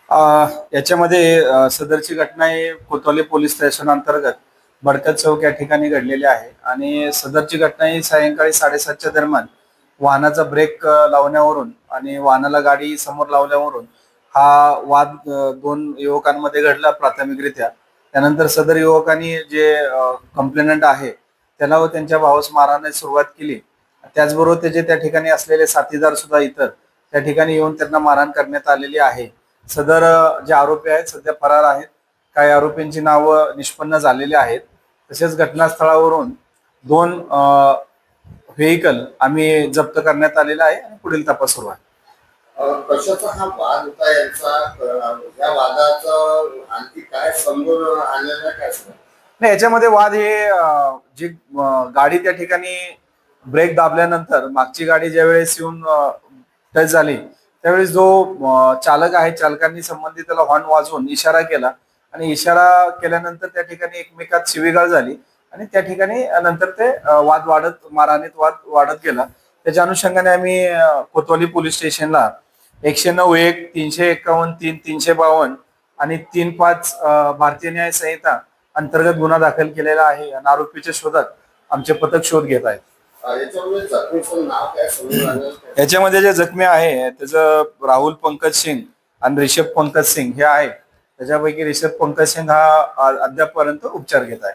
याच्यामध्ये सदरची घटना ही कोतवाली police station अंतर्गत बडकत चौक या ठिकाणी घडलेली आहे आणि सदरची घटना ही सायंकाळी 7:30च्या दरम्यान वाहनाचा ब्रेक लावण्यावरून आणि वाहनाला गाडी समोर लावल्यावरून हा वाद दोन युवकांमध्ये घडला प्राथमिकरित्या. त्यानंतर सदर युवकांनी जे कंप्लेनंट आहे त्याला व त्यांच्या भावास मारहाणीस सुरुवात केली. त्याचबरोबर त्याचे त्या ठिकाणी असलेले साथीदार सुद्धा इतर त्या ठिकाणी येऊन त्यांना मारहाण करण्यात आलेली आहे. सदर जे आरोपी आहेत सध्या फरार आहेत. काही आरोपींची नावं निष्पन्न झालेली आहेत. तसेच घटनास्थळावरून दोन व्हेकल आम्ही जप्त करण्यात आलेला आहे आणि पुढील तपास सुरू आहे. कशाचा हा वाद होता यांचा, या वादाचं आणखी काय समोर आलेलं काय? नाही, याच्यामध्ये वाद हे जी गाडी त्या ठिकाणी ब्रेक दाबल्यानंतर मागची गाडी ज्यावेळेस येऊन टच झाली त्यावेळेस जो चालक आहे चालकांनी संबंधिताला हॉर्न वाजवून इशारा केला आणि इशारा केल्यानंतर त्या ठिकाणी एकमेकात शिवीगाळ झाली आणि त्या ठिकाणी नंतर ते वाद वाढत मारहाणीत वाद वाढत गेला. त्याच्या अनुषंगाने आम्ही कोतवाली पोलीस स्टेशनला 109(1), 351(3), 352 आणि 3(5) भारतीय न्याय संहिता अंतर्गत गुन्हा दाखल केलेला आहे आणि आरोपीच्या शोधात आमचे पथक शोध घेत आहेत. याच्यामध्ये जे जखमी आहे त्याचं राहुल पंकज सिंग आणि रिषभ पंकज सिंग हे आहे. त्याच्यापैकी रिषभ पंकज सिंग हा अद्यापपर्यंत उपचार घेत आहे.